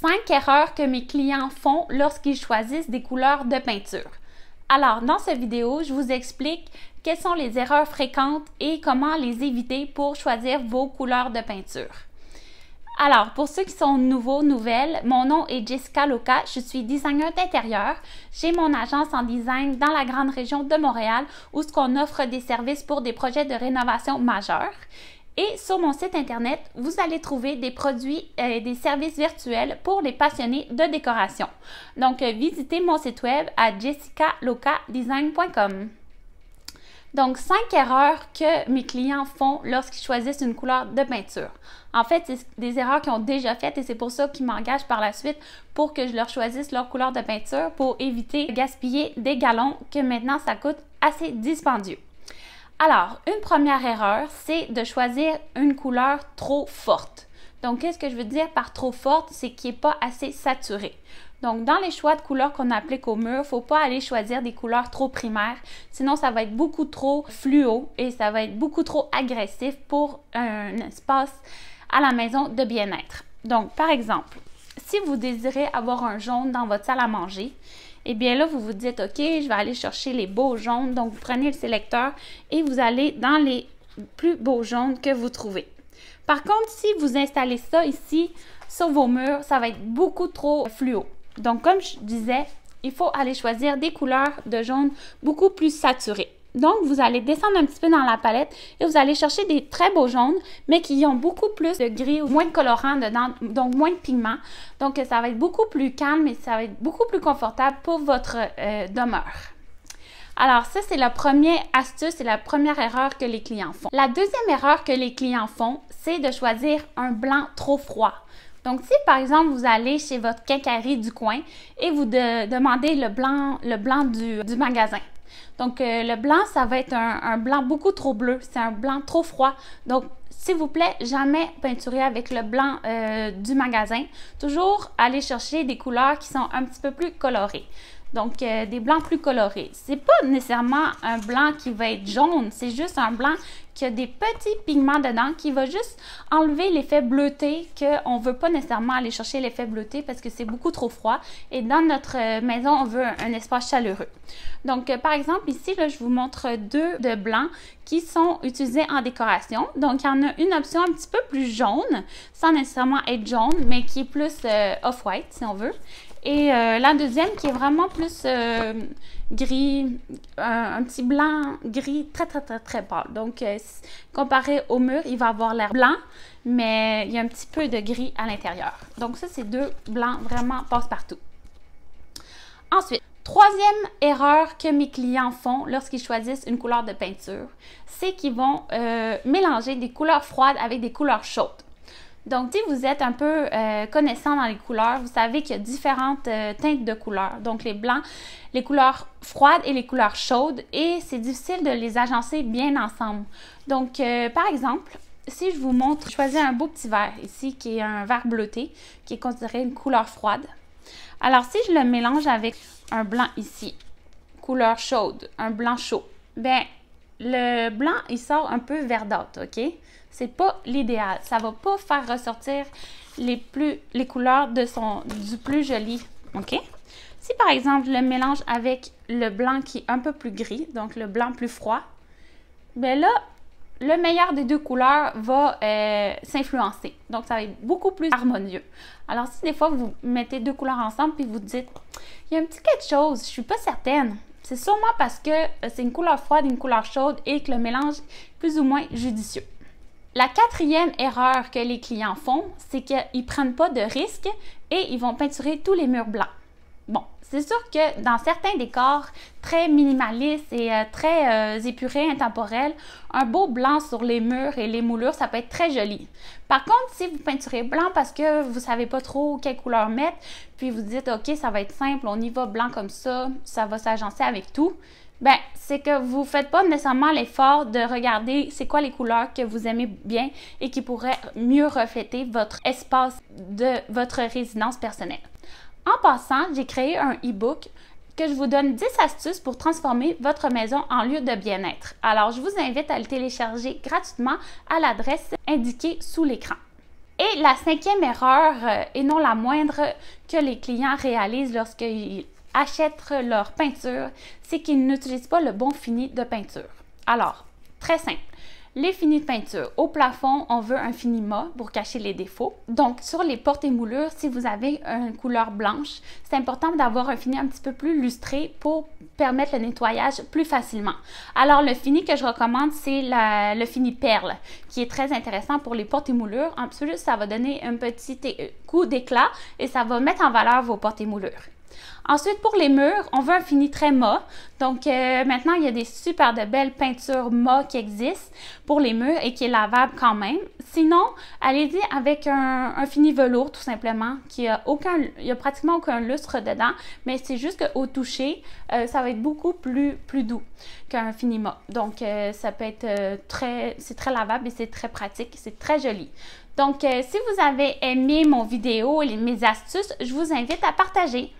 5 erreurs que mes clients font lorsqu'ils choisissent des couleurs de peinture. Alors, dans cette vidéo, je vous explique quelles sont les erreurs fréquentes et comment les éviter pour choisir vos couleurs de peinture. Alors, pour ceux qui sont nouveaux, nouvelles, mon nom est Jessica Loca, je suis designer d'intérieur. J'ai mon agence en design dans la grande région de Montréal où on offre des services pour des projets de rénovation majeurs. Et sur mon site internet, vous allez trouver des produits et des services virtuels pour les passionnés de décoration. Donc, visitez mon site web à jessicalocadesign.com. Donc, 5 erreurs que mes clients font lorsqu'ils choisissent une couleur de peinture. En fait, c'est des erreurs qu'ils ont déjà faites et c'est pour ça qu'ils m'engagent par la suite pour que je leur choisisse leur couleur de peinture pour éviter de gaspiller des gallons que maintenant ça coûte assez dispendieux. Alors, une première erreur, c'est de choisir une couleur trop forte. Donc, qu'est-ce que je veux dire par trop forte? C'est qu'il n'est pas assez saturé. Donc, dans les choix de couleurs qu'on applique au mur, il ne faut pas aller choisir des couleurs trop primaires, sinon ça va être beaucoup trop fluo et ça va être beaucoup trop agressif pour un espace à la maison de bien-être. Donc, par exemple, si vous désirez avoir un jaune dans votre salle à manger, eh bien là, vous vous dites, OK, je vais aller chercher les beaux jaunes. Donc, vous prenez le sélecteur et vous allez dans les plus beaux jaunes que vous trouvez. Par contre, si vous installez ça ici sur vos murs, ça va être beaucoup trop fluo. Donc, comme je disais, il faut aller choisir des couleurs de jaune beaucoup plus saturées. Donc, vous allez descendre un petit peu dans la palette et vous allez chercher des très beaux jaunes, mais qui ont beaucoup plus de gris ou moins de colorant dedans, donc moins de pigments. Donc, ça va être beaucoup plus calme et ça va être beaucoup plus confortable pour votre demeure. Alors, ça, c'est la première astuce et la première erreur que les clients font. La deuxième erreur que les clients font, c'est de choisir un blanc trop froid. Donc, si par exemple, vous allez chez votre quincaillerie du coin et vous demandez le blanc du magasin. Donc, le blanc, ça va être un blanc beaucoup trop bleu. C'est un blanc trop froid. Donc, s'il vous plaît, jamais peinturer avec le blanc du magasin. Toujours aller chercher des couleurs qui sont un petit peu plus colorées. Donc, des blancs plus colorés. C'est pas nécessairement un blanc qui va être jaune. C'est juste un blanc qui a des petits pigments dedans qui va juste enlever l'effet bleuté qu'on ne veut pas nécessairement aller chercher l'effet bleuté parce que c'est beaucoup trop froid. Et dans notre maison, on veut un espace chaleureux. Donc, par exemple, ici, là, je vous montre deux de blancs qui sont utilisés en décoration. Donc, il y en a une option un petit peu plus jaune, sans nécessairement être jaune, mais qui est plus off-white, si on veut. Et la deuxième qui est vraiment plus gris, un petit blanc gris très pâle. Donc, comparé au mur, il va avoir l'air blanc, mais il y a un petit peu de gris à l'intérieur. Donc, ça, c'est deux blancs vraiment passe-partout. Ensuite, troisième erreur que mes clients font lorsqu'ils choisissent une couleur de peinture, c'est qu'ils vont mélanger des couleurs froides avec des couleurs chaudes. Donc, si vous êtes un peu connaissant dans les couleurs, vous savez qu'il y a différentes teintes de couleurs. Donc, les blancs, les couleurs froides et les couleurs chaudes. Et c'est difficile de les agencer bien ensemble. Donc, par exemple, si je vous montre, choisir un beau petit vert ici, qui est un vert bleuté, qui est considéré une couleur froide. Alors, si je le mélange avec un blanc ici, couleur chaude, un blanc chaud, bien, le blanc, il sort un peu verdâtre, OK? C'est pas l'idéal. Ça va pas faire ressortir les couleurs du plus joli, OK? Si, par exemple, je le mélange avec le blanc qui est un peu plus gris, donc le blanc plus froid, bien là, le meilleur des deux couleurs va s'influencer. Donc, ça va être beaucoup plus harmonieux. Alors, si des fois, vous mettez deux couleurs ensemble puis vous dites, il y a un petit quelque chose, je suis pas certaine. C'est sûrement parce que c'est une couleur froide et une couleur chaude et que le mélange est plus ou moins judicieux. La quatrième erreur que les clients font, c'est qu'ils ne prennent pas de risques et ils vont peinturer tous les murs blancs. Bon, c'est sûr que dans certains décors très minimalistes et très épurés, intemporels, un beau blanc sur les murs et les moulures, ça peut être très joli. Par contre, si vous peinturez blanc parce que vous ne savez pas trop quelle couleur mettre, puis vous dites, OK, ça va être simple, on y va blanc comme ça va s'agencer avec tout, bien, c'est que vous ne faites pas nécessairement l'effort de regarder c'est quoi les couleurs que vous aimez bien et qui pourraient mieux refléter votre espace de votre résidence personnelle. En passant, j'ai créé un e-book que je vous donne 10 astuces pour transformer votre maison en lieu de bien-être. Alors, je vous invite à le télécharger gratuitement à l'adresse indiquée sous l'écran. Et la cinquième erreur, et non la moindre, que les clients réalisent lorsqu'ils achètent leur peinture, c'est qu'ils n'utilisent pas le bon fini de peinture. Alors, très simple. Les finis de peinture. Au plafond, on veut un fini mat pour cacher les défauts. Donc, sur les portes et moulures, si vous avez une couleur blanche, c'est important d'avoir un fini un petit peu plus lustré pour permettre le nettoyage plus facilement. Alors, le fini que je recommande, c'est le fini perle, qui est très intéressant pour les portes et moulures. En plus, ça va donner un petit coup d'éclat et ça va mettre en valeur vos portes et moulures. Ensuite, pour les murs, on veut un fini très mat. Donc, maintenant, il y a des super de belles peintures mat qui existent pour les murs et qui est lavable quand même. Sinon, allez-y avec un fini velours, tout simplement, qui a il y a pratiquement aucun lustre dedans, mais c'est juste qu'au toucher, ça va être beaucoup plus doux qu'un fini mat. Donc, ça peut être c'est très lavable et c'est très pratique, c'est très joli. Donc, si vous avez aimé mon vidéo et mes astuces, je vous invite à partager.